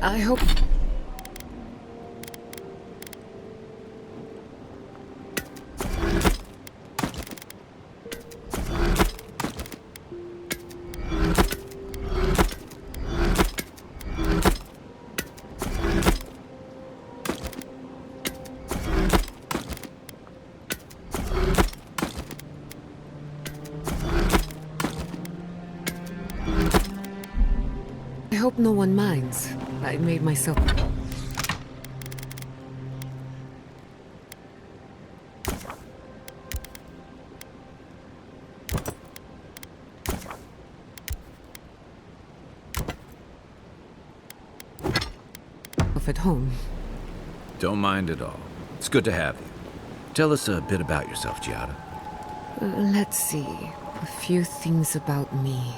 I hope... I hope no one minds. I made myself... at home. Don't mind at all. It's good to have you. Tell us a bit about yourself, Giada. Let's see. A few things about me.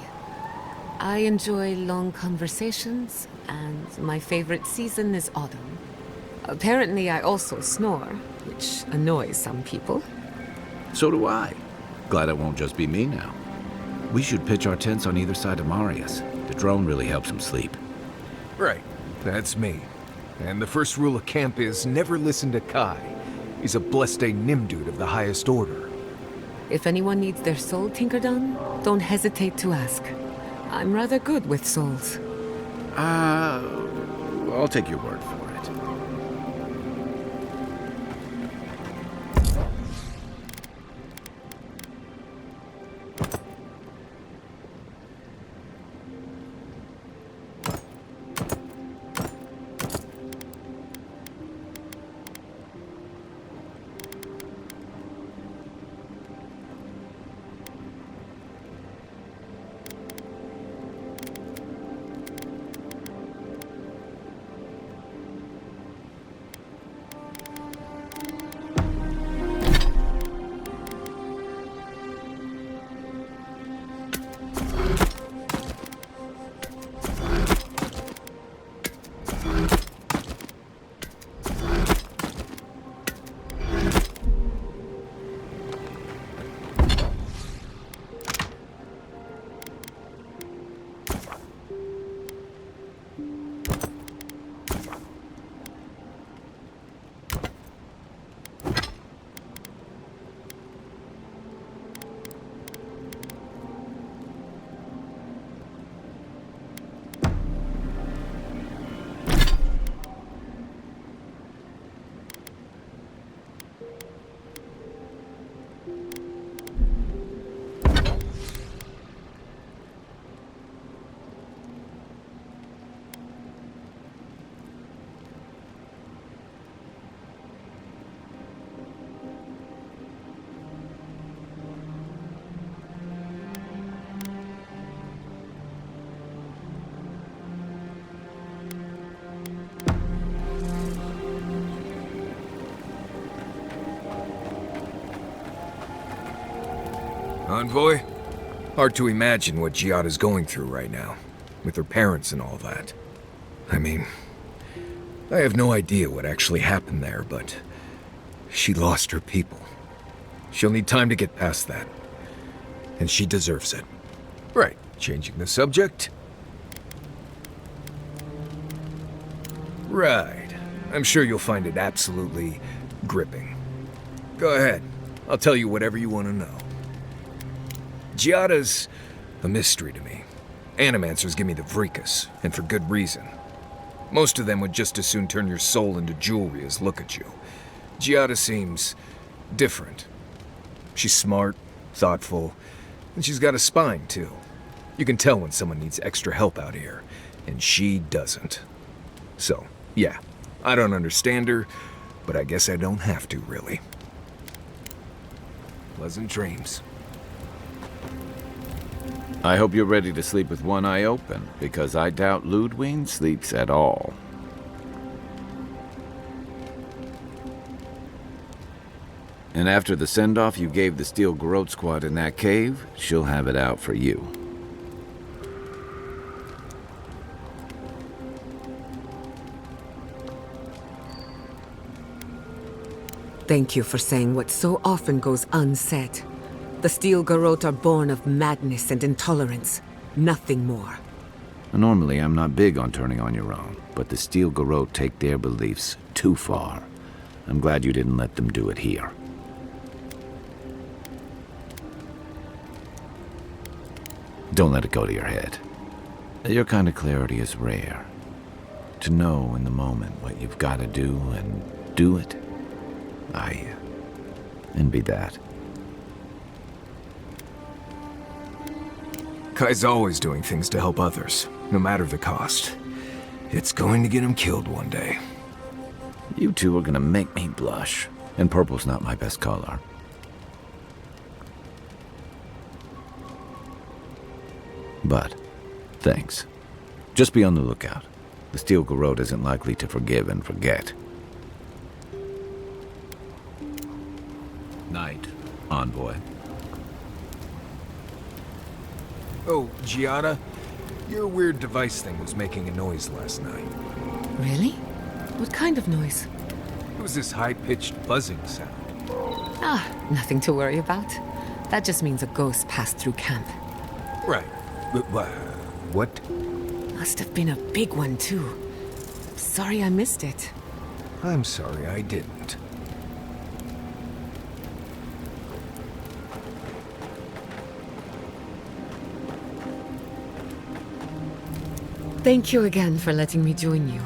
I enjoy long conversations, and my favorite season is autumn. Apparently, I also snore, which annoys some people. So do I. Glad it won't just be me now. We should pitch our tents on either side of Marius. The drone really helps him sleep. Right. That's me. And the first rule of camp is never listen to Kai. He's a blessed Nimdude of the highest order. If anyone needs their soul tinkered on, don't hesitate to ask. I'm rather good with souls. I'll take your word for it. Envoy? Hard to imagine what Giada's going through right now, with her parents and all that. I mean, I have no idea what actually happened there, but she lost her people. She'll need time to get past that. And she deserves it. Right, changing the subject? Right. I'm sure you'll find it absolutely gripping. Go ahead. I'll tell you whatever you want to know. Giada's a mystery to me. Animancers give me the vricus, and for good reason. Most of them would just as soon turn your soul into jewelry as look at you. Giada seems different. She's smart, thoughtful, and she's got a spine, too. You can tell when someone needs extra help out here, and she doesn't. So, yeah, I don't understand her, but I guess I don't have to, really. Pleasant dreams. I hope you're ready to sleep with one eye open, because I doubt Ludwig sleeps at all. And after the send-off you gave the Steel Garrote Squad in that cave, she'll have it out for you. Thank you for saying what so often goes unsaid. The Steel Garrote are born of madness and intolerance. Nothing more. Normally, I'm not big on turning on your own, but the Steel Garrote take their beliefs too far. I'm glad you didn't let them do it here. Don't let it go to your head. Your kind of clarity is rare. To know in the moment what you've got to do and do it, I envy that. Kai's always doing things to help others, no matter the cost. It's going to get him killed one day. You two are gonna make me blush, and purple's not my best color. But, thanks. Just be on the lookout. The Steel Garrote isn't likely to forgive and forget. Night, envoy. Oh, Giada, your weird device thing was making a noise last night. Really? What kind of noise? It was this high-pitched buzzing sound. Ah, nothing to worry about. That just means a ghost passed through camp. Right. But what? Must have been a big one, too. Sorry I missed it. I'm sorry I didn't. Thank you again for letting me join you.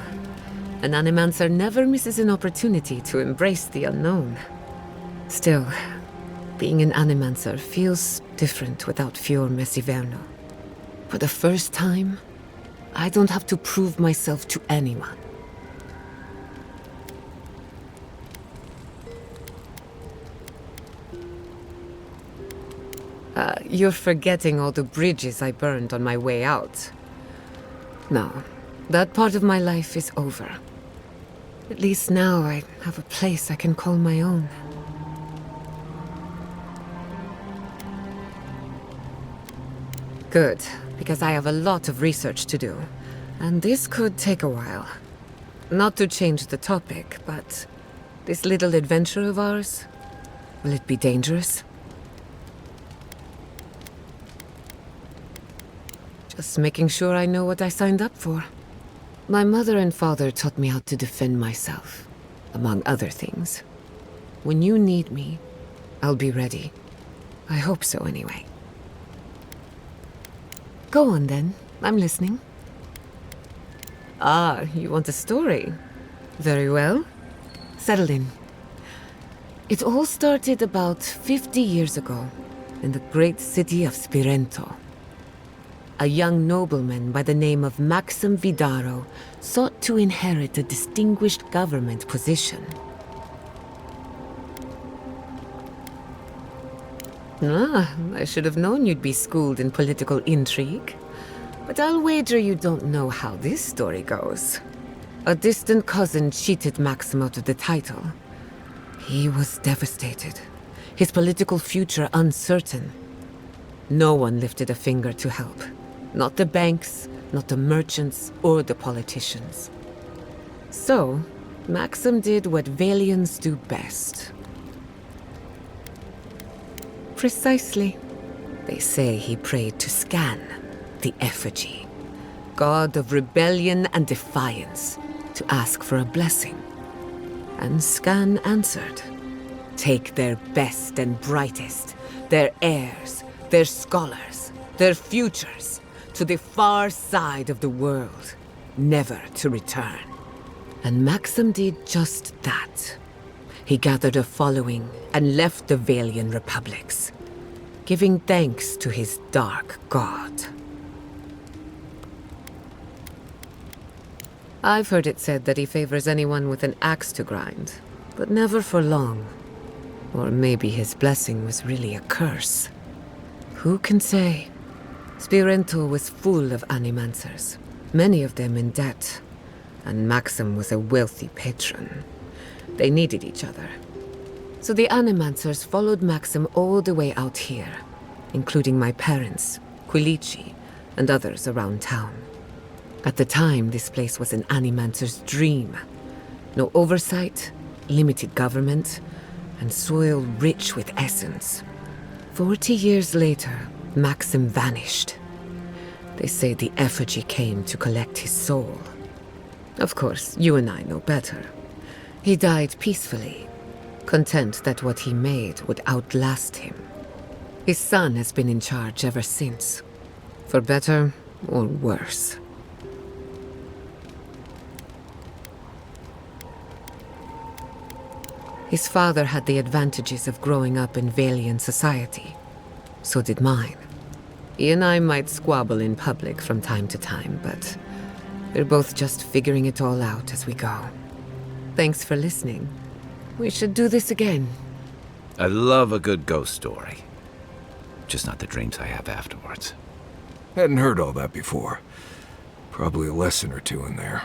An animancer never misses an opportunity to embrace the unknown. Still, being an animancer feels different without Fior Messiverno. For the first time, I don't have to prove myself to anyone. You're forgetting all the bridges I burned on my way out. No, that part of my life is over. At least now I have a place I can call my own. Good, because I have a lot of research to do, and this could take a while. Not to change the topic, but this little adventure of ours, will it be dangerous? Just making sure I know what I signed up for. My mother and father taught me how to defend myself, among other things. When you need me, I'll be ready. I hope so, anyway. Go on, then. I'm listening. Ah, you want a story? Very well. Settle in. It all started about 50 years ago, in the great city of Spirento. A young nobleman by the name of Maxim Vidaro sought to inherit a distinguished government position. Ah, I should have known you'd be schooled in political intrigue. But I'll wager you don't know how this story goes. A distant cousin cheated Maxim out of the title. He was devastated, his political future uncertain. No one lifted a finger to help. Not the banks, not the merchants, or the politicians. So, Maxim did what Valians do best. Precisely. They say he prayed to Scan, the effigy, god of rebellion and defiance, to ask for a blessing. And Scan answered. Take their best and brightest, their heirs, their scholars, their futures, to the far side of the world, never to return. And Maxim did just that. He gathered a following and left the Valian republics, giving thanks to his dark god. I've heard it said that he favors anyone with an axe to grind, but never for long. Or maybe his blessing was really a curse. Who can say? Spirento was full of animancers, many of them in debt, and Maxim was a wealthy patron. They needed each other. So the animancers followed Maxim all the way out here, including my parents, Quilici, and others around town. At the time, this place was an animancer's dream. No oversight, limited government, and soil rich with essence. 40 years later, Maxim vanished. They say the effigy came to collect his soul. Of course, you and I know better. He died peacefully, content that what he made would outlast him. His son has been in charge ever since, for better or worse. His father had the advantages of growing up in Valian society. So did mine. He and I might squabble in public from time to time, but we're both just figuring it all out as we go. Thanks for listening. We should do this again. I love a good ghost story. Just not the dreams I have afterwards. Hadn't heard all that before. Probably a lesson or two in there.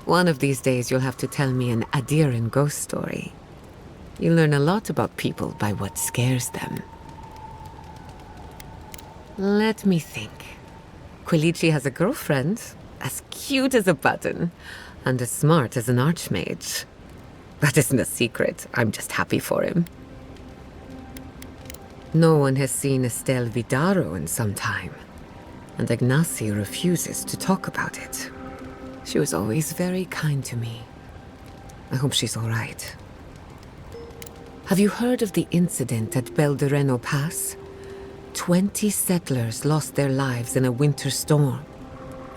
One of these days you'll have to tell me an Adiran ghost story. You learn a lot about people by what scares them. Let me think. Quilici has a girlfriend, as cute as a button, and as smart as an archmage. That isn't a secret, I'm just happy for him. No one has seen Estelle Vidaro in some time, and Ignacy refuses to talk about it. She was always very kind to me. I hope she's all right. Have you heard of the incident at Beldereno Pass? 20 settlers lost their lives in a winter storm.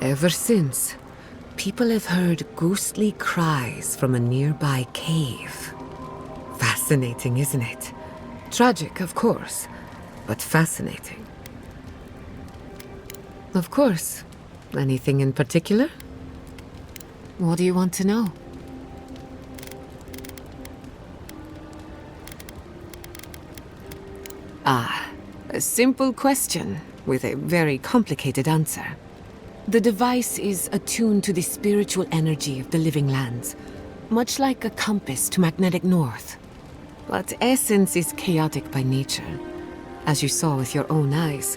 Ever since, people have heard ghostly cries from a nearby cave. Fascinating, isn't it? Tragic, of course, but fascinating. Of course. Anything in particular? What do you want to know? A simple question with a very complicated answer. The device is attuned to the spiritual energy of the living lands, much like a compass to magnetic north. But essence is chaotic by nature. As you saw with your own eyes,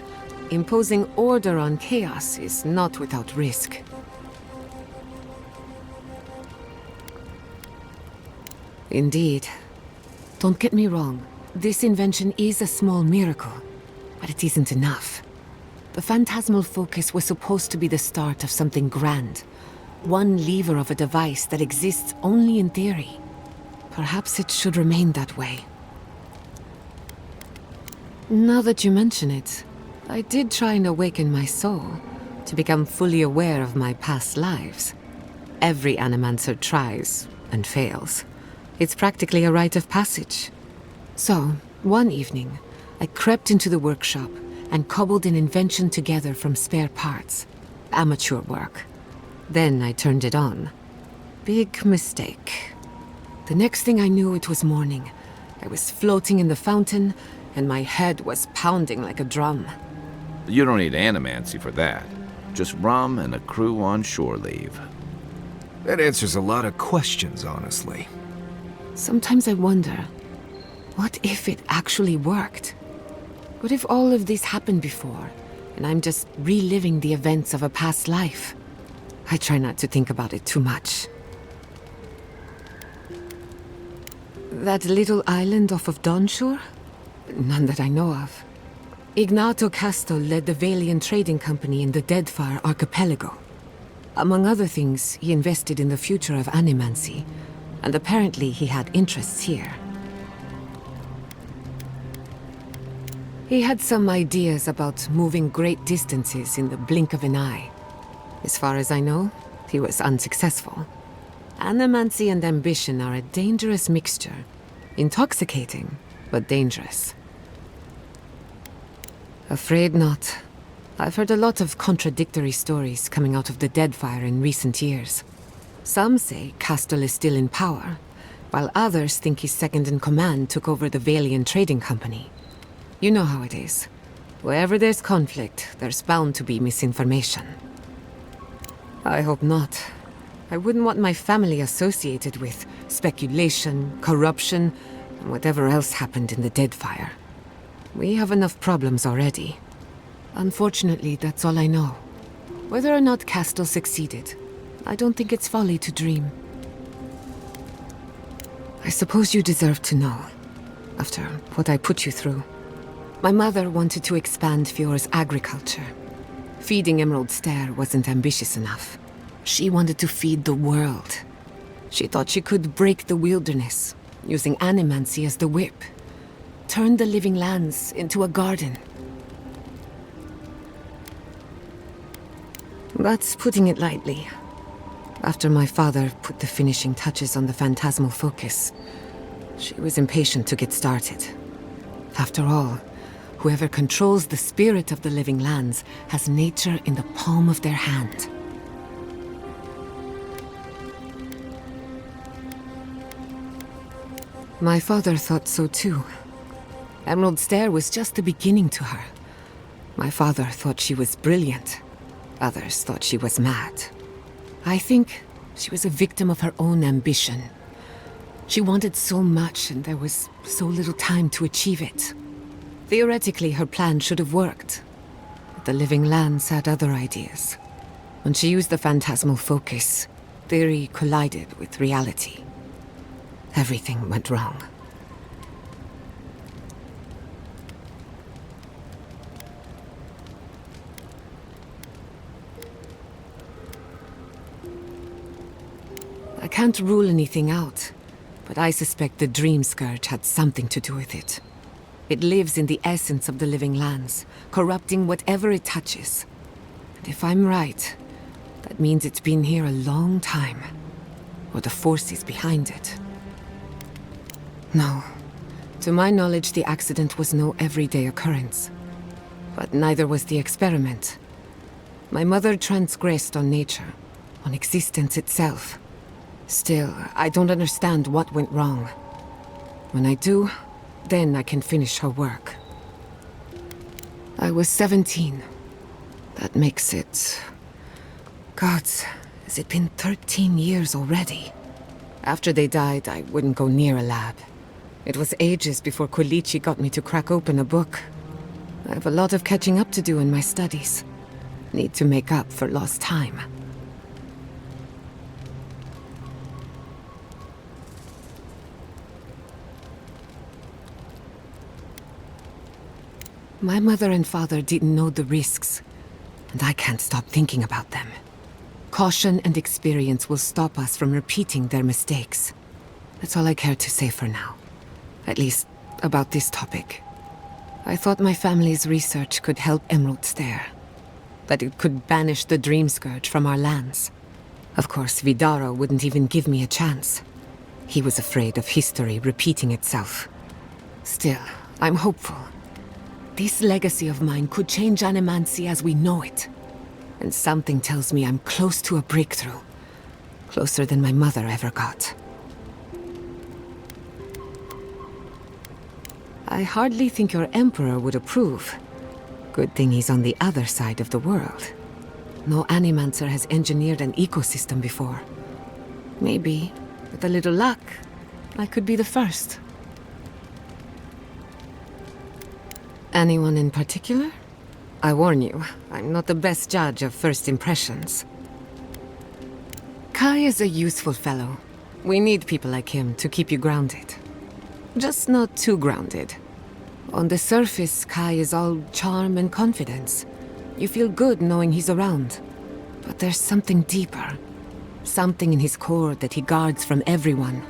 imposing order on chaos is not without risk. Indeed. Don't get me wrong, this invention is a small miracle, but it isn't enough. The phantasmal focus was supposed to be the start of something grand. One lever of a device that exists only in theory. Perhaps it should remain that way. Now that you mention it, I did try and awaken my soul to become fully aware of my past lives. Every animancer tries and fails. It's practically a rite of passage. So, one evening, I crept into the workshop and cobbled an invention together from spare parts. Amateur work. Then I turned it on. Big mistake. The next thing I knew, it was morning. I was floating in the fountain, and my head was pounding like a drum. You don't need animancy for that. Just rum and a crew on shore leave. That answers a lot of questions, honestly. Sometimes I wonder, what if it actually worked? What if all of this happened before, and I'm just reliving the events of a past life? I try not to think about it too much. That little island off of Dawnshore? None that I know of. Ignato Casto led the Valian trading company in the Deadfire archipelago. Among other things, he invested in the future of animancy, and apparently he had interests here. He had some ideas about moving great distances in the blink of an eye. As far as I know, he was unsuccessful. Animancy and ambition are a dangerous mixture. Intoxicating, but dangerous. Afraid not. I've heard a lot of contradictory stories coming out of the Deadfire in recent years. Some say Castle is still in power, while others think his second-in-command took over the Valian trading company. You know how it is. Wherever there's conflict, there's bound to be misinformation. I hope not. I wouldn't want my family associated with speculation, corruption, and whatever else happened in the Deadfire. We have enough problems already. Unfortunately, that's all I know. Whether or not Castle succeeded, I don't think it's folly to dream. I suppose you deserve to know, after what I put you through. My mother wanted to expand Fjore's agriculture. Feeding Emerald Stair wasn't ambitious enough. She wanted to feed the world. She thought she could break the wilderness, using animancy as the whip. Turn the living lands into a garden. That's putting it lightly. After my father put the finishing touches on the phantasmal focus, she was impatient to get started. After all, whoever controls the spirit of the living lands has nature in the palm of their hand. My father thought so too. Emerald Stair was just the beginning to her. My father thought she was brilliant. Others thought she was mad. I think she was a victim of her own ambition. She wanted so much and there was so little time to achieve it. Theoretically, her plan should have worked. But the living lands had other ideas. When she used the phantasmal focus, theory collided with reality. Everything went wrong. I can't rule anything out, but I suspect the Dream Scourge had something to do with it. It lives in the essence of the living lands, corrupting whatever it touches. And if I'm right, that means it's been here a long time. Or the forces behind it. No. To my knowledge, the accident was no everyday occurrence. But neither was the experiment. My mother transgressed on nature, on existence itself. Still, I don't understand what went wrong. When I do, then I can finish her work. I was 17. That makes it... Gods, has it been 13 years already? After they died, I wouldn't go near a lab. It was ages before Kolichi got me to crack open a book. I have a lot of catching up to do in my studies. Need to make up for lost time. My mother and father didn't know the risks, and I can't stop thinking about them. Caution and experience will stop us from repeating their mistakes. That's all I care to say for now. At least, about this topic. I thought my family's research could help Emerald Stair. That it could banish the Dream Scourge from our lands. Of course, Vidaro wouldn't even give me a chance. He was afraid of history repeating itself. Still, I'm hopeful. This legacy of mine could change animancy as we know it. And something tells me I'm close to a breakthrough. Closer than my mother ever got. I hardly think your Emperor would approve. Good thing he's on the other side of the world. No Animancer has engineered an ecosystem before. Maybe, with a little luck, I could be the first. Anyone in particular? I warn you, I'm not the best judge of first impressions. Kai is a useful fellow. We need people like him to keep you grounded. Just not too grounded. On the surface, Kai is all charm and confidence. You feel good knowing he's around. But there's something deeper. Something in his core that he guards from everyone.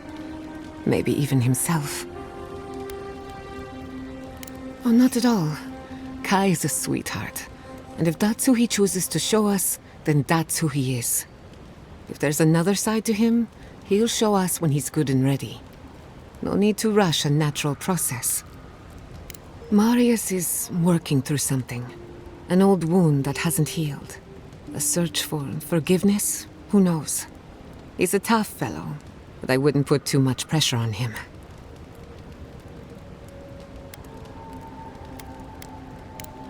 Maybe even himself. Oh, not at all. Kai is a sweetheart. And if that's who he chooses to show us, then that's who he is. If there's another side to him, he'll show us when he's good and ready. No need to rush a natural process. Marius is working through something. An old wound that hasn't healed. A search for forgiveness? Who knows? He's a tough fellow, but I wouldn't put too much pressure on him.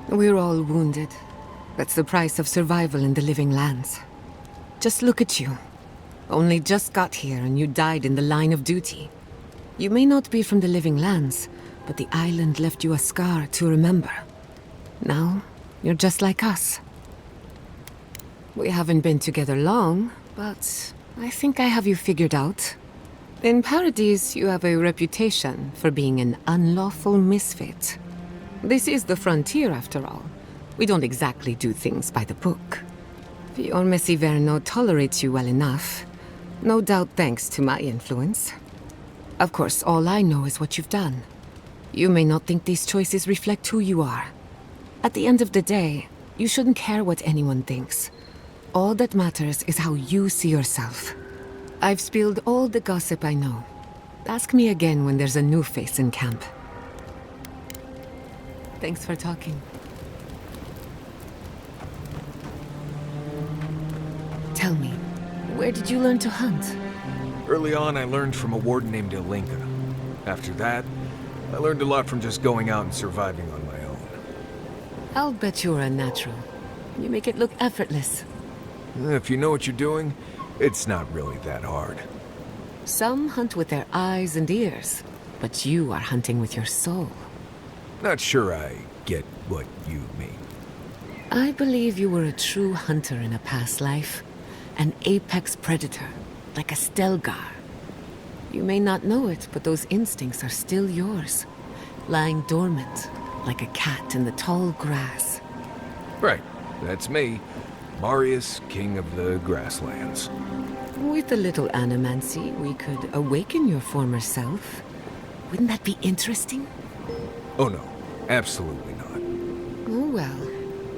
We're all wounded. That's the price of survival in the living lands. Just look at you. Only just got here and you died in the line of duty. You may not be from the living lands, but the island left you a scar to remember. Now, you're just like us. We haven't been together long, but I think I have you figured out. In Paradise, you have a reputation for being an unlawful misfit. This is the frontier, after all. We don't exactly do things by the book. Fiormesiverno tolerates you well enough. No doubt thanks to my influence. Of course, all I know is what you've done. You may not think these choices reflect who you are. At the end of the day, you shouldn't care what anyone thinks. All that matters is how you see yourself. I've spilled all the gossip I know. Ask me again when there's a new face in camp. Thanks for talking. Tell me, where did you learn to hunt? Early on, I learned from a warden named Ilinka. After that, I learned a lot from just going out and surviving on my own. I'll bet you're a natural. You make it look effortless. If you know what you're doing, it's not really that hard. Some hunt with their eyes and ears, but you are hunting with your soul. Not sure I get what you mean. I believe you were a true hunter in a past life. An apex predator, like a Stelgar. You may not know it, but those instincts are still yours. Lying dormant, like a cat in the tall grass. Right, that's me. Marius, king of the grasslands. With a little animancy, we could awaken your former self. Wouldn't that be interesting? Oh no, absolutely not. Oh well,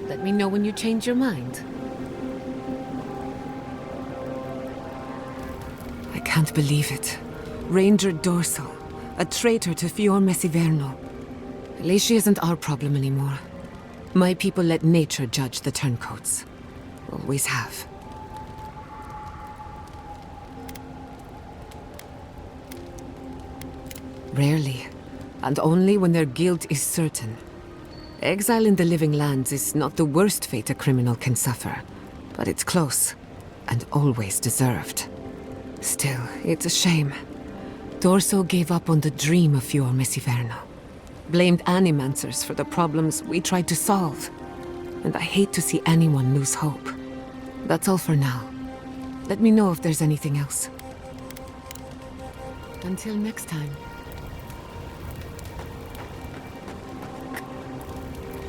let me know when you change your mind. I can't believe it. Ranger Dorsal, a traitor to Fiormesiverno. At least she isn't our problem anymore. My people let nature judge the turncoats. Always have. Rarely, and only when their guilt is certain. Exile in the living lands is not the worst fate a criminal can suffer, but it's close, and always deserved. Still, it's a shame. Dorso gave up on the dream of Fiormesiverno. Blamed animancers for the problems we tried to solve. And I hate to see anyone lose hope. That's all for now. Let me know if there's anything else. Until next time.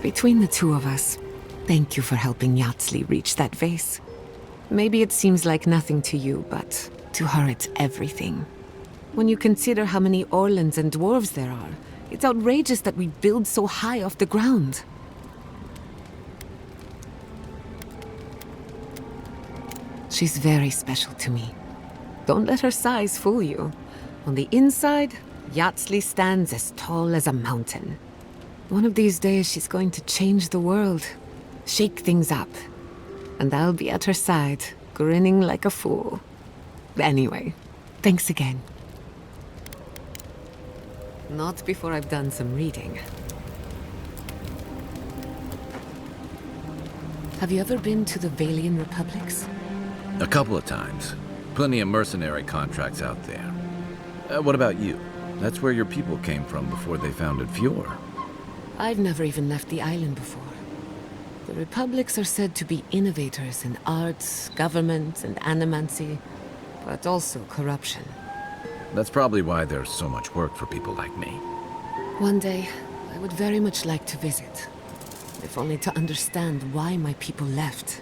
Between the two of us, thank you for helping Yatsli reach that vase. Maybe it seems like nothing to you, but to her it's everything. When you consider how many Orlans and dwarves there are, it's outrageous that we build so high off the ground. She's very special to me. Don't let her size fool you. On the inside, Yatsli stands as tall as a mountain. One of these days she's going to change the world, shake things up. And I'll be at her side, grinning like a fool. Anyway, thanks again. Not before I've done some reading. Have you ever been to the Valian Republics? A couple of times. Plenty of mercenary contracts out there. What about you? That's where your people came from before they founded Fjord. I've never even left the island before. The Republics are said to be innovators in arts, government, and animancy, but also corruption. That's probably why there's so much work for people like me. One day, I would very much like to visit, if only to understand why my people left.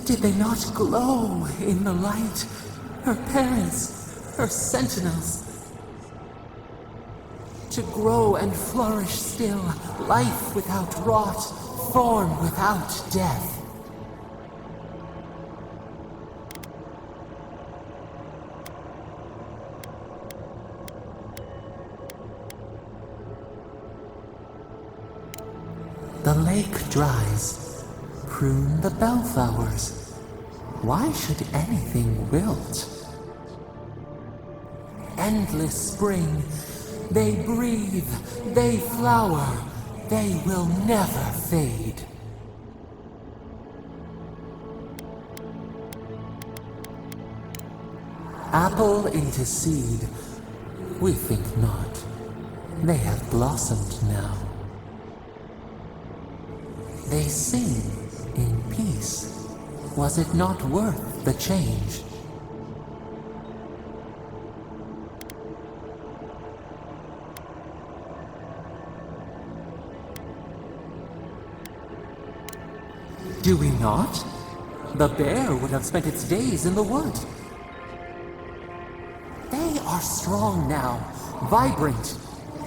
Did they not glow in the light? Her parents, her sentinels. To grow and flourish still, life without rot, form without death. The lake dries. Prune the bellflowers. Why should anything wilt? endless spring. They breathe, they flower, they will never fade. Apple into seed, we think not. They have blossomed now. They sing in peace. Was it not worth the change? Do we not? The bear would have spent its days in the wood. They are strong now, vibrant,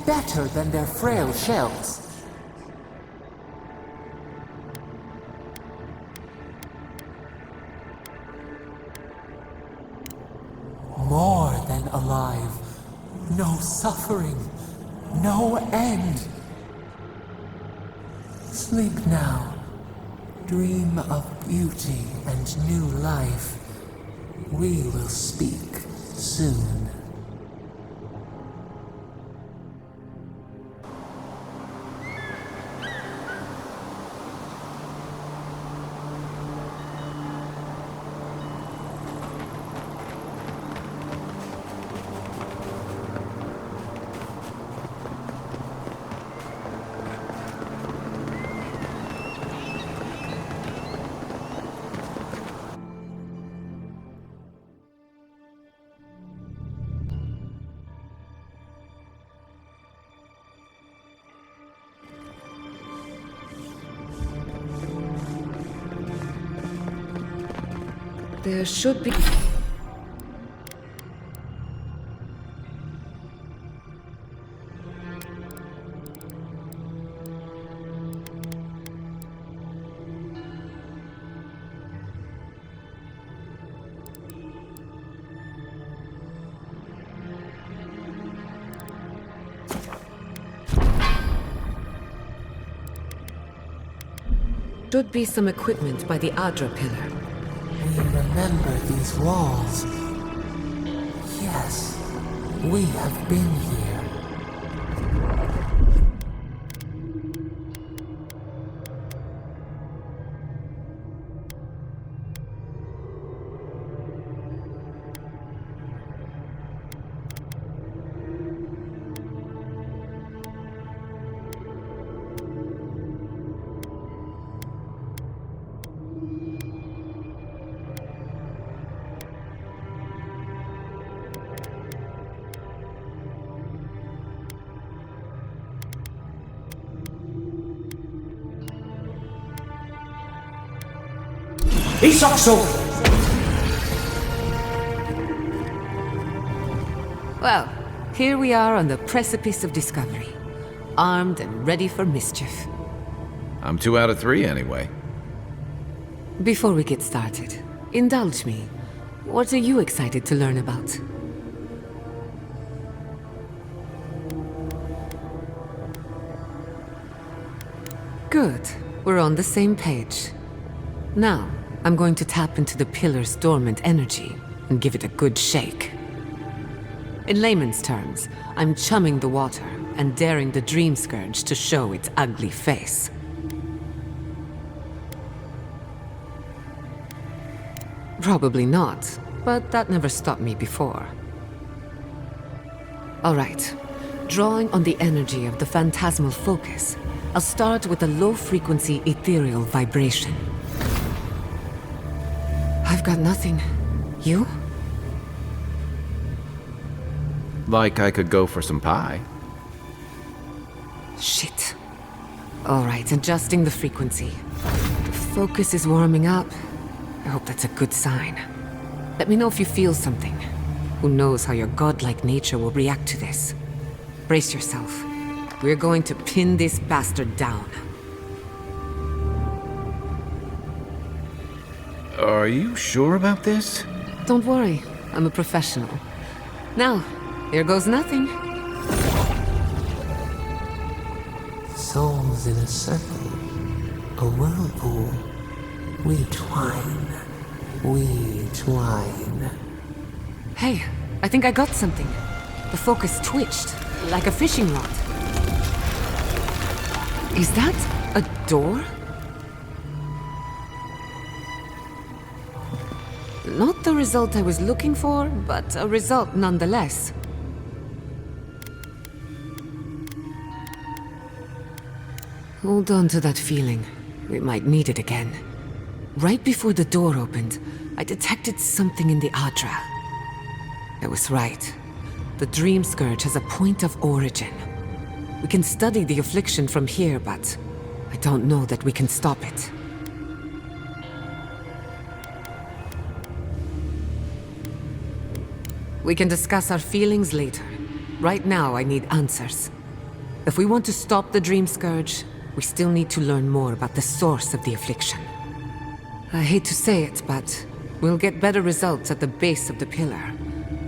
better than their frail shells. More than alive. No suffering, no end. Sleep now. Dream of beauty and new life. We will speak soon. There should be... should be some equipment by the Adra pillar. We remember these walls. Yes, we have been here. Well, here we are on the precipice of discovery, armed and ready for mischief. I'm 2 out of 3 anyway. Before we get started, indulge me. What are you excited to learn about? Good. We're on the same page. Now, I'm going to tap into the pillar's dormant energy and give it a good shake. In layman's terms, I'm chumming the water and daring the dream scourge to show its ugly face. Probably not, but that never stopped me before. All right. Drawing on the energy of the phantasmal focus, I'll start with a low-frequency ethereal vibration. I've got nothing. You? Like I could go for some pie. Shit. All right, adjusting the frequency. The focus is warming up. I hope that's a good sign. Let me know if you feel something. Who knows how your godlike nature will react to this. Brace yourself. We're going to pin this bastard down. Are you sure about this? Don't worry, I'm a professional. Now, here goes nothing. Souls in a circle, a whirlpool. We twine, we twine. Hey, I think I got something. The focus twitched, like a fishing rod. Is that a door? Not the result I was looking for, but a result nonetheless. Hold on to that feeling. We might need it again. Right before the door opened, I detected something in the Adra. I was right. The Dream Scourge has a point of origin. We can study the affliction from here, but I don't know that we can stop it. We can discuss our feelings later. Right now, I need answers. If we want to stop the Dream Scourge, we still need to learn more about the source of the affliction. I hate to say it, but we'll get better results at the base of the pillar,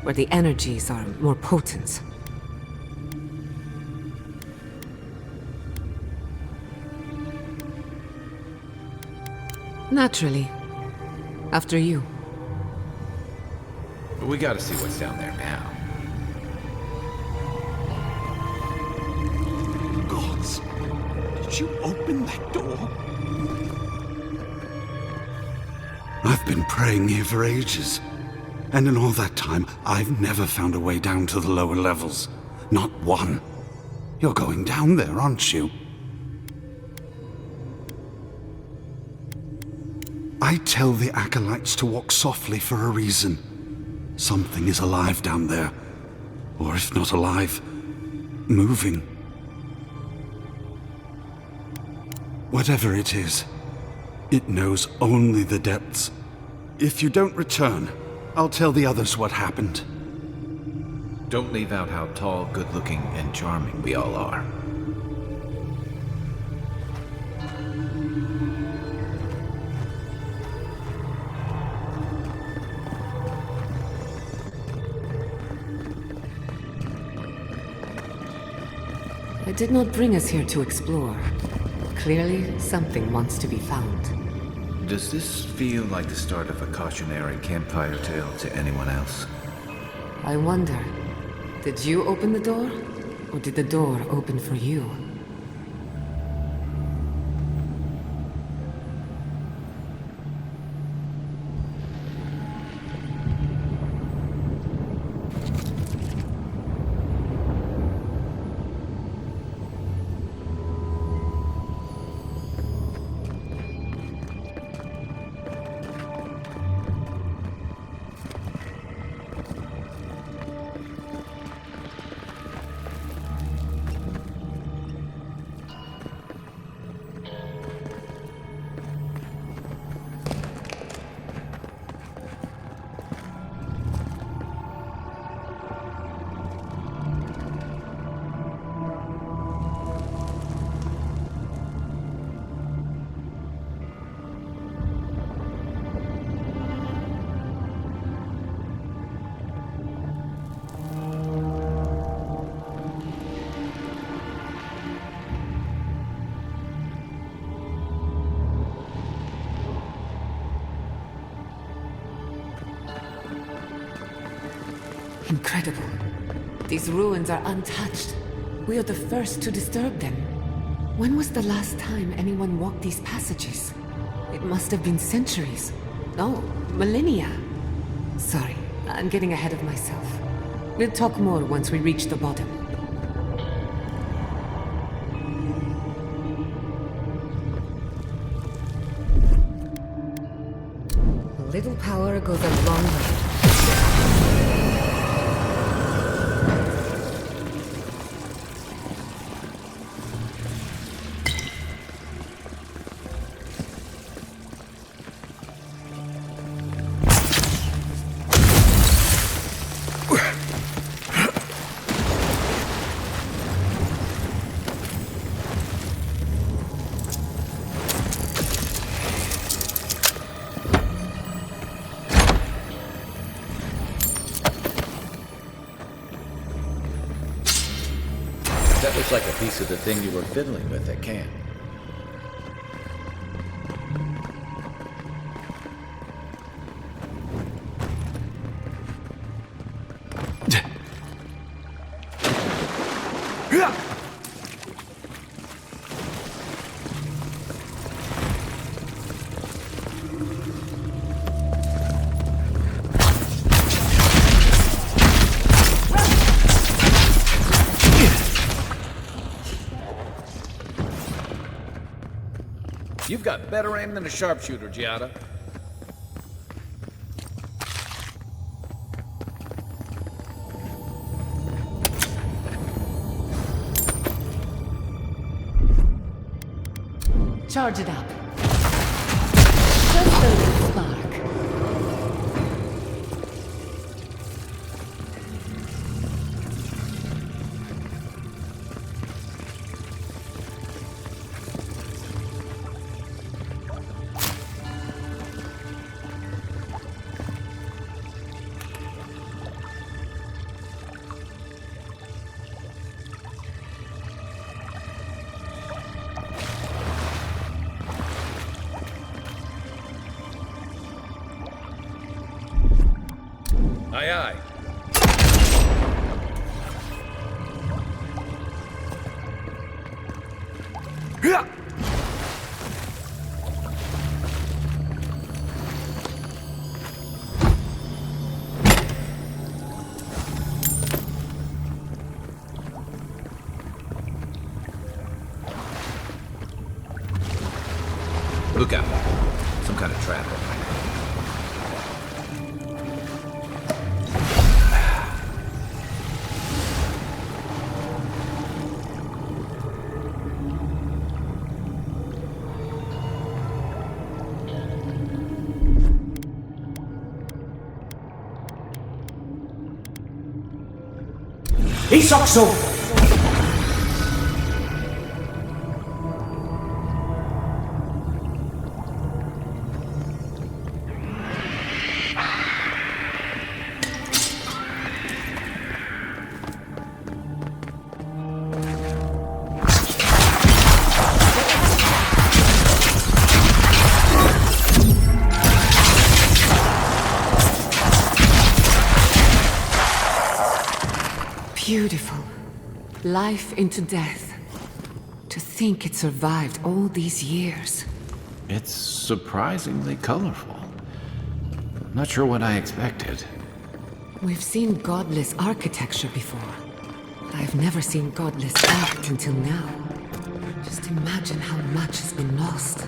where the energies are more potent. Naturally. After you. We gotta see what's down there now. Gods, did you open that door? I've been praying here for ages. And in all that time, I've never found a way down to the lower levels. Not one. You're going down there, aren't you? I tell the acolytes to walk softly for a reason. Something is alive down there. Or if not alive, moving. Whatever it is, it knows only the depths. If you don't return, I'll tell the others what happened. Don't leave out how tall, good-looking, and charming we all are. I did not bring us here to explore. Clearly, something wants to be found. Does this feel like the start of a cautionary campfire tale to anyone else? I wonder, did you open the door? Or did the door open for you? Incredible. These ruins are untouched. We are the first to disturb them. When was the last time anyone walked these passages? It must have been centuries. No, millennia. Sorry, I'm getting ahead of myself. We'll talk more once we reach the bottom. A little power goes a long way. That looks like a piece of the thing you were fiddling with at camp. You've got better aim than a sharpshooter, Giada. Charge it up. Just a little spark. Aye, aye. Look out. Some kind of trap. Isokso! Beautiful. Life into death. To think it survived all these years. It's surprisingly colorful. Not sure what I expected. We've seen godless architecture before. I've never seen godless art until now. Just imagine how much has been lost.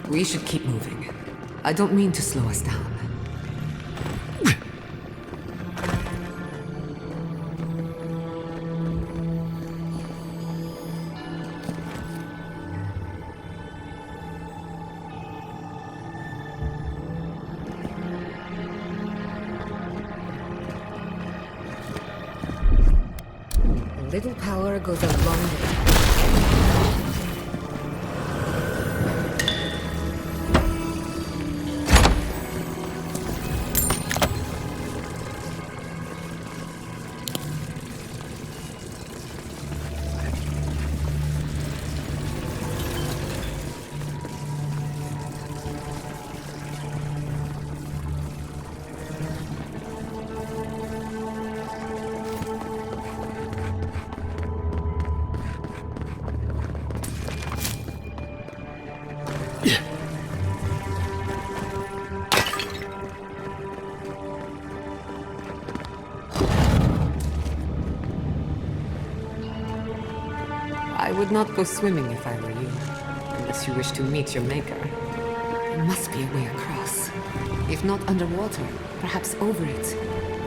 We should keep moving. I don't mean to slow us down. A little power goes a long way. I would not go swimming if I were you, unless you wish to meet your maker. There must be a way across. If not underwater, perhaps over it,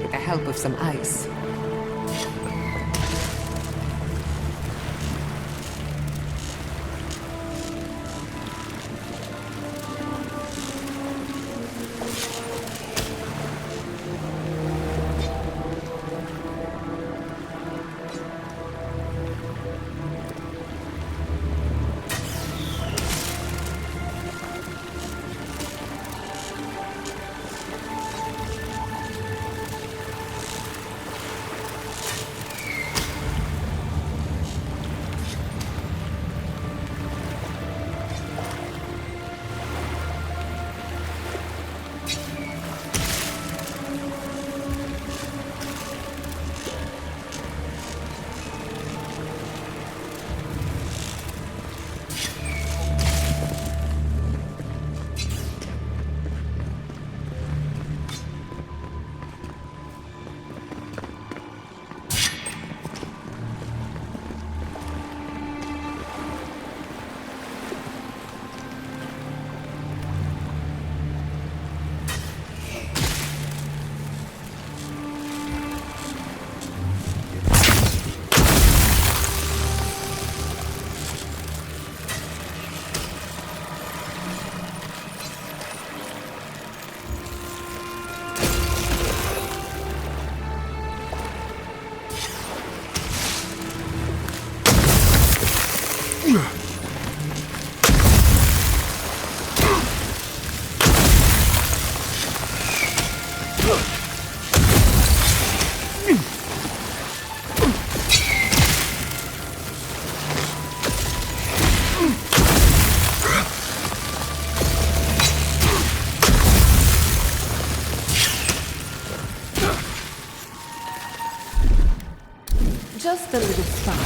with the help of some ice. Just a little spark.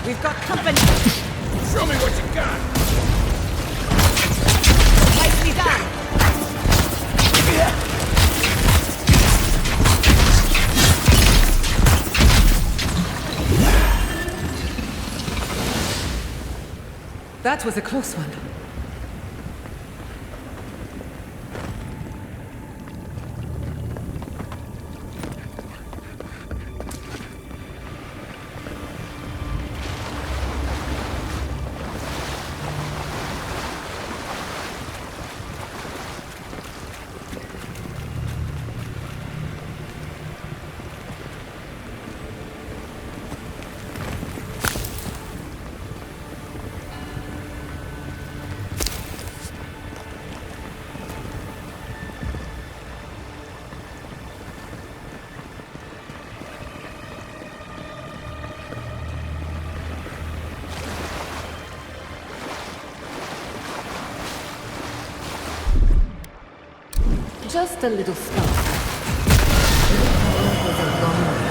We've got company. Show me what you got! Nicely done. That was a close one. Just a little spark. Was a long way.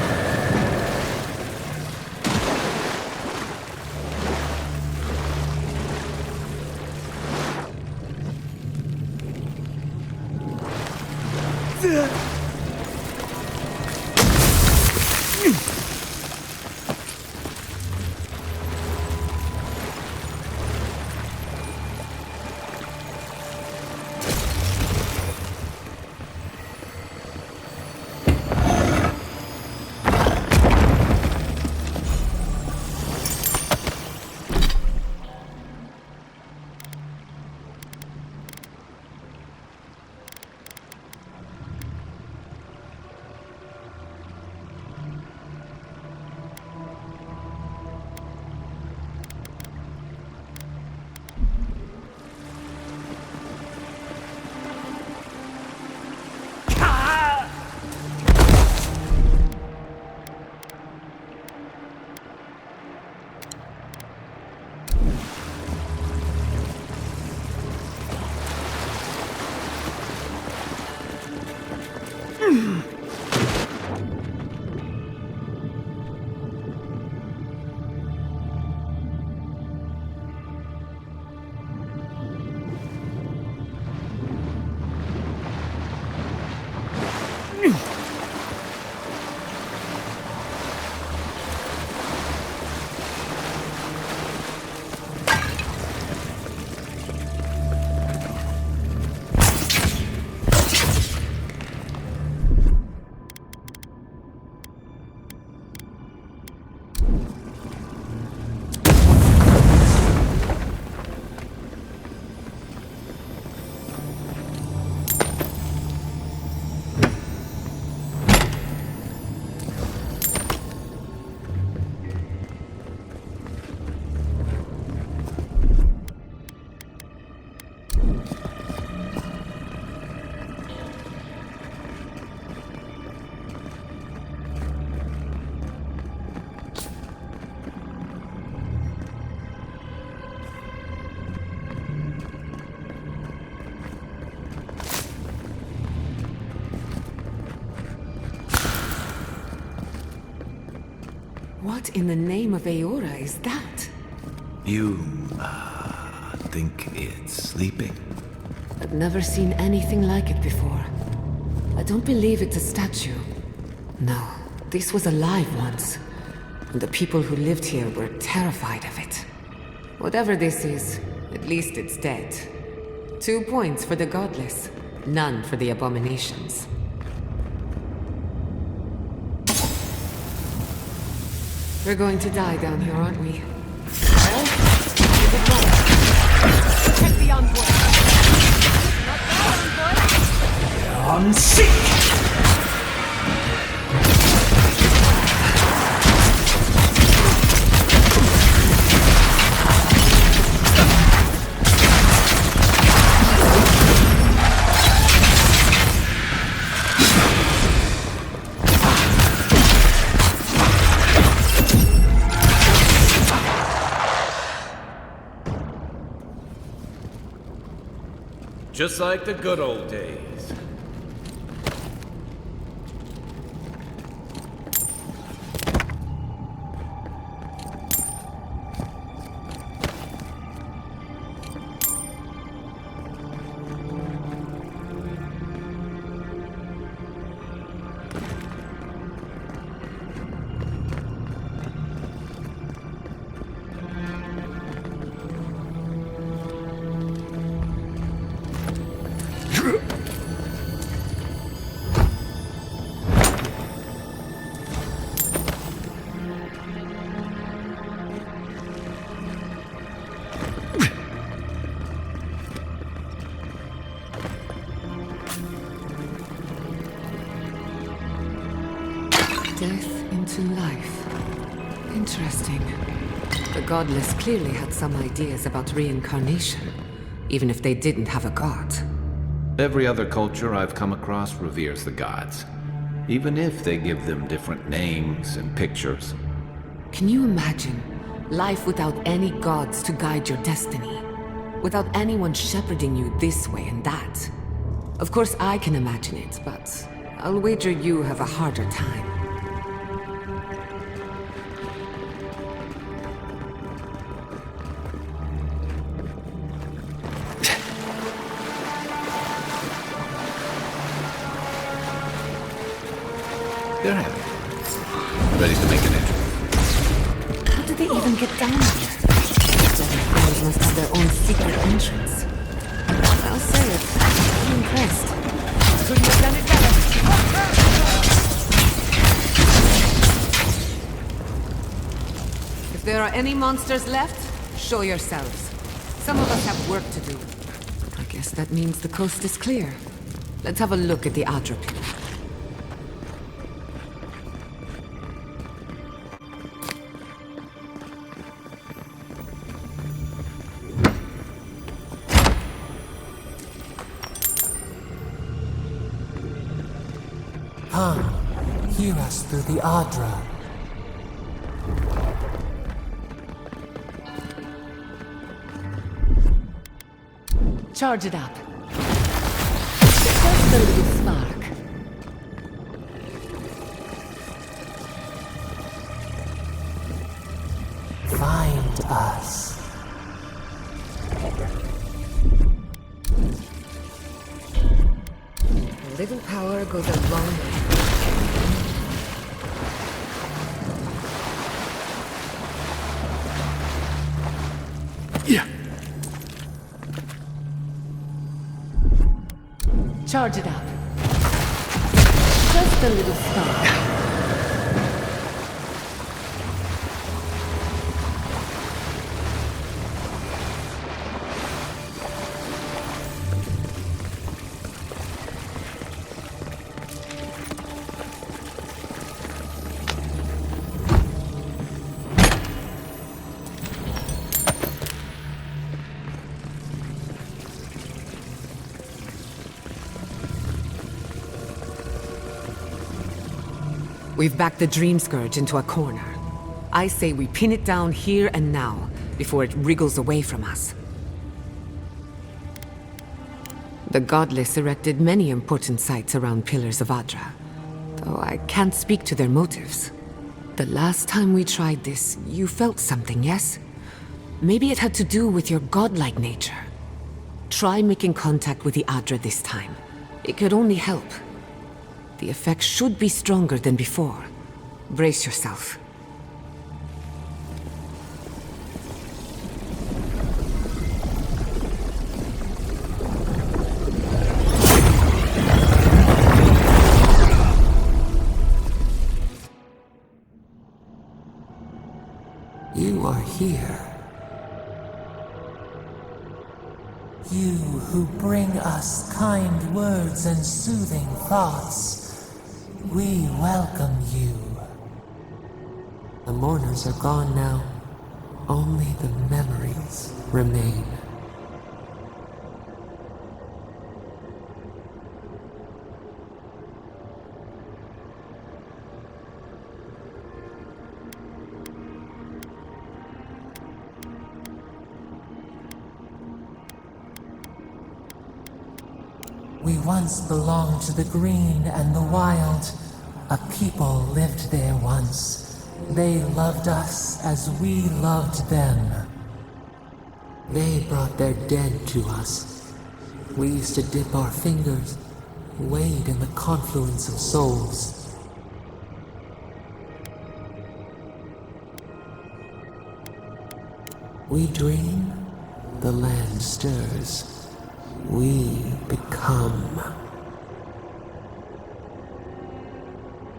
What in the name of Aora is that? You, think it's sleeping? I've never seen anything like it before. I don't believe it's a statue. No, this was alive once. And the people who lived here were terrified of it. Whatever this is, at least it's dead. 2 points for the godless, none for the abominations. We're going to die down here, aren't we? Well, give it one. Check the envoy. Not the envoy. On seek! Just like the good old days. Death into life. Interesting. The godless clearly had some ideas about reincarnation, even if they didn't have a god. Every other culture I've come across reveres the gods, even if they give them different names and pictures. Can you imagine life without any gods to guide your destiny? Without anyone shepherding you this way and that? Of course I can imagine it, but I'll wager you have a harder time. They're happy. Ready to make an entry. How did they even get down here? The guys must have their own secret entrance. I'll say it. I'm impressed. Couldn't have done it better. If there are any monsters left, show yourselves. Some of us have work to do. I guess that means the coast is clear. Let's have a look at the Adra pillar. Hear us through the Adra. Charge it up. Just a little spark. Find us. A little power goes a long way. Yeah. Charge it up. Just a little spark. We've backed the Dream Scourge into a corner. I say we pin it down here and now, before it wriggles away from us. The Godless erected many important sites around Pillars of Adra, though I can't speak to their motives. The last time we tried this, you felt something, yes? Maybe it had to do with your godlike nature. Try making contact with the Adra this time. It could only help. The effect should be stronger than before. Brace yourself. You are here. You who bring us kind words and soothing thoughts, we welcome you. The mourners are gone now. Only the memories remain. We once belonged to the green and the wild. A people lived there once. They loved us as we loved them. They brought their dead to us. We used to dip our fingers, wade in the confluence of souls. We dream, the land stirs. We become.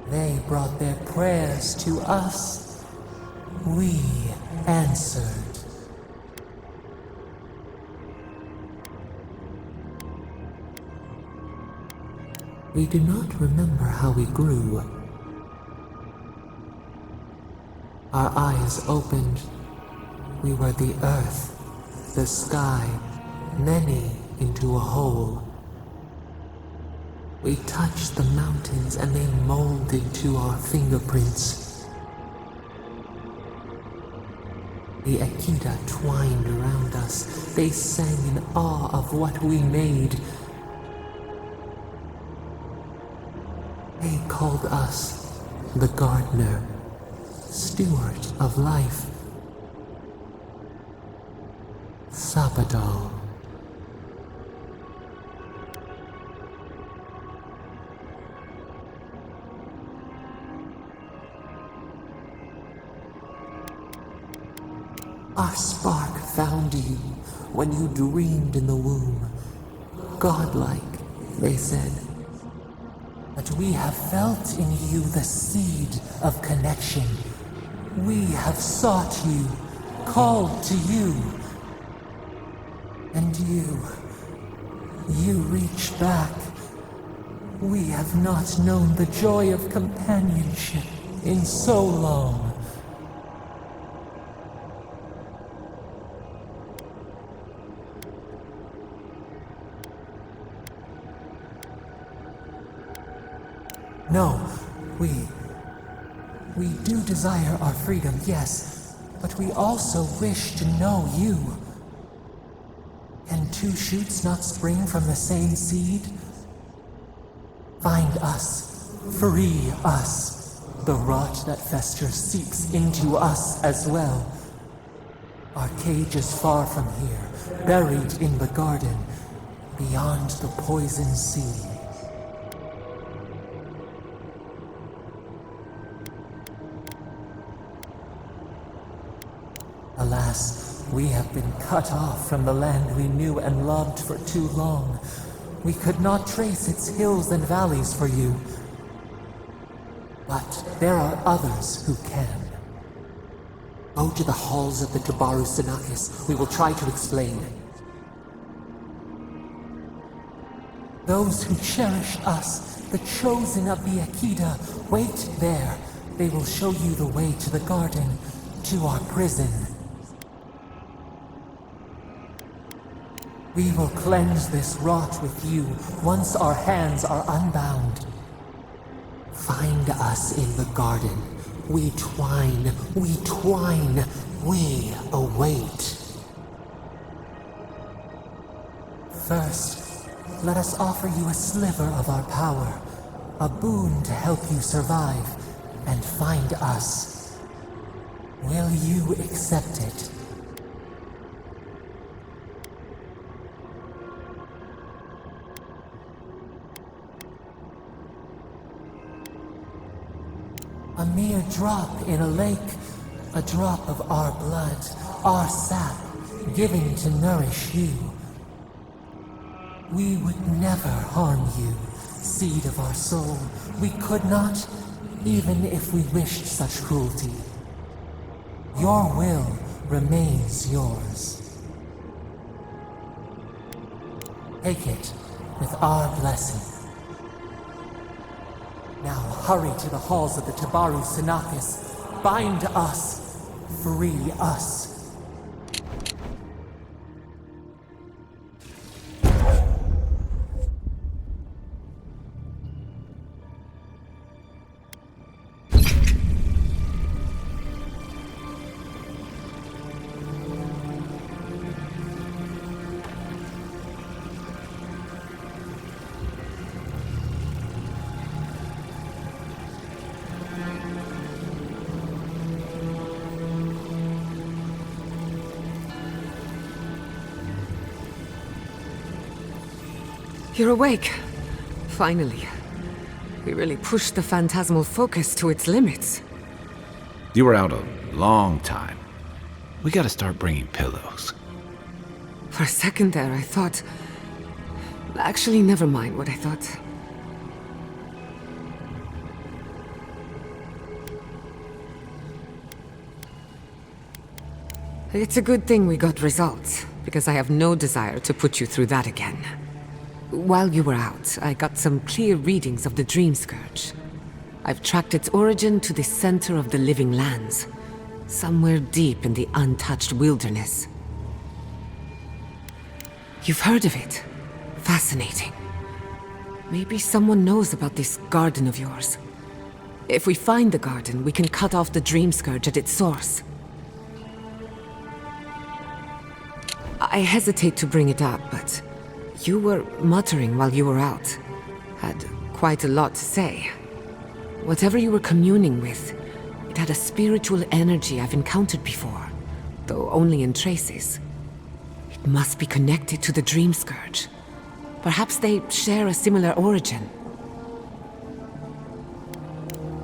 They brought their prayers to us. We answered. We do not remember how we grew. Our eyes opened. We were the earth, the sky, many into a whole. We touched the mountains and they molded to our fingerprints. The Akita twined around us. They sang in awe of what we made. They called us the gardener, steward of life. Sabadal. Our spark found you when you dreamed in the womb. Godlike, they said. But we have felt in you the seed of connection. We have sought you, called to you. And you reach back. We have not known the joy of companionship in so long. No, we do desire our freedom, yes, but we also wish to know you. Can two shoots not spring from the same seed? Find us, free us. The rot that festers seeps into us as well. Our cage is far from here, buried in the garden, beyond the poison sea. Alas, we have been cut off from the land we knew and loved for too long. We could not trace its hills and valleys for you. But there are others who can. Go to the halls of the Tabaru Sinakis. We will try to explain. Those who cherish us, the chosen of the Akita, wait there. They will show you the way to the garden, to our prison. We will cleanse this rot with you once our hands are unbound. Find us in the garden. We twine, we await. First, let us offer you a sliver of our power, a boon to help you survive. and find us. Will you accept it? A mere drop in a lake, a drop of our blood, our sap, giving to nourish you. We would never harm you, seed of our soul. We could not, even if we wished such cruelty. Your will remains yours. Take it with our blessing. Now hurry to the halls of the Tabaru Sinakis. Bind us. Free us. You're awake. Finally. We really pushed the phantasmal focus to its limits. You were out a long time. We gotta start bringing pillows. For a second there, I thought... Actually, never mind what I thought. It's a good thing we got results, because I have no desire to put you through that again. While you were out, I got some clear readings of the Dream Scourge. I've tracked its origin to the center of the living lands, somewhere deep in the untouched wilderness. You've heard of it? Fascinating. Maybe someone knows about this garden of yours. If we find the garden, we can cut off the Dream Scourge at its source. I hesitate to bring it up, but... you were muttering while you were out. Had quite a lot to say. Whatever you were communing with, it had a spiritual energy I've encountered before, though only in traces. It must be connected to the Dream Scourge. Perhaps they share a similar origin.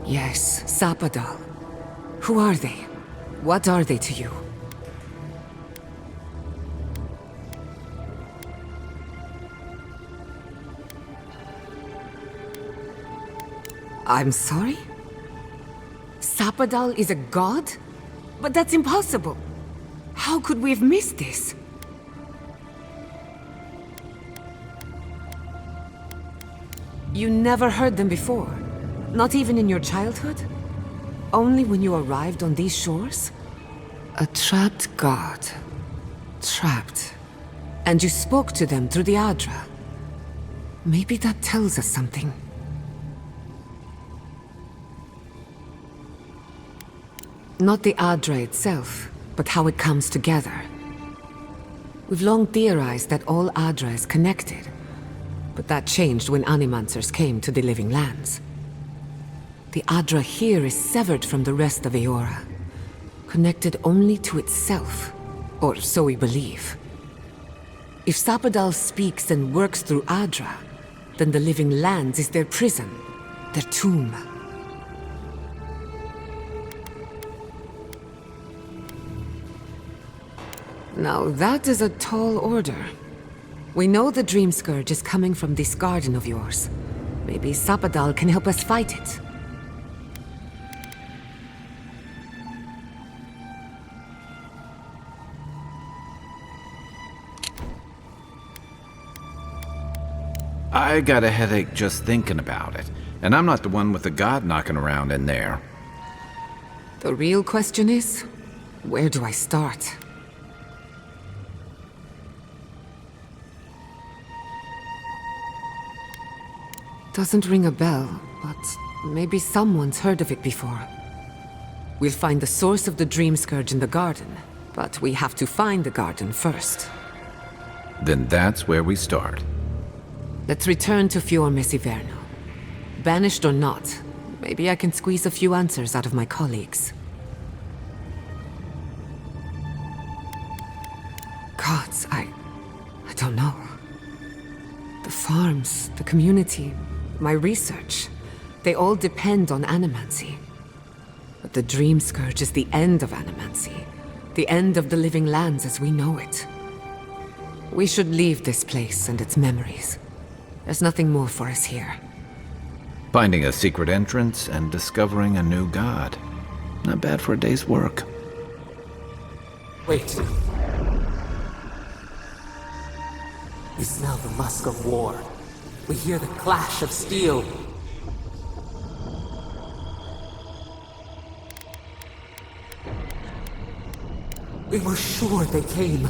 Yes, Sapadal. Who are they? What are they to you? I'm sorry? Sapadal is a god? But that's impossible. How could we have missed this? You never heard them before? Not even in your childhood? Only when you arrived on these shores? A trapped god. Trapped. And you spoke to them through the Adra. Maybe that tells us something. Not the Adra itself, but how it comes together. We've long theorized that all Adra is connected, but that changed when Animancers came to the Living Lands. The Adra here is severed from the rest of Eora, connected only to itself, or so we believe. If Sapadal speaks and works through Adra, then the Living Lands is their prison, their tomb. Now that is a tall order. We know the Dream Scourge is coming from this garden of yours. Maybe Sapadal can help us fight it. I got a headache just thinking about it, and I'm not the one with the god knocking around in there. The real question is, where do I start? Doesn't ring a bell, but maybe someone's heard of it before. We'll find the source of the Dream Scourge in the garden, but we have to find the garden first. Then that's where we start. Let's return to Fior Mesiverno. Banished or not, Maybe I can squeeze a few answers out of my colleagues. Gods, I don't know. The farms, the community, my research, they all depend on animancy. But the Dream Scourge is the end of animancy, the end of the living lands as we know it. We should leave this place and its memories. There's nothing more for us here. Finding a secret entrance and discovering a new god. Not bad for a day's work. Wait. We smell the musk of war. We hear the clash of steel. We were sure they came.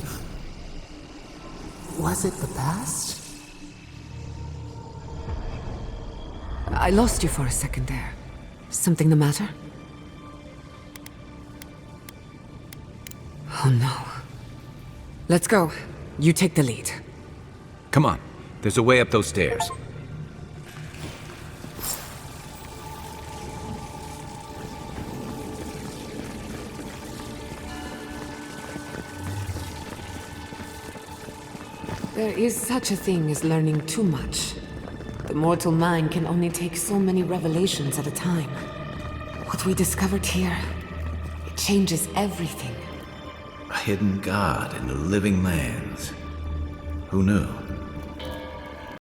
Was it the past? I lost you for a second there. Something the matter? Oh no. Let's go. You take the lead. Come on, there's a way up those stairs. There is such a thing as learning too much. The mortal mind can only take so many revelations at a time. What we discovered here, it changes everything. A hidden god in the living lands. Who knew?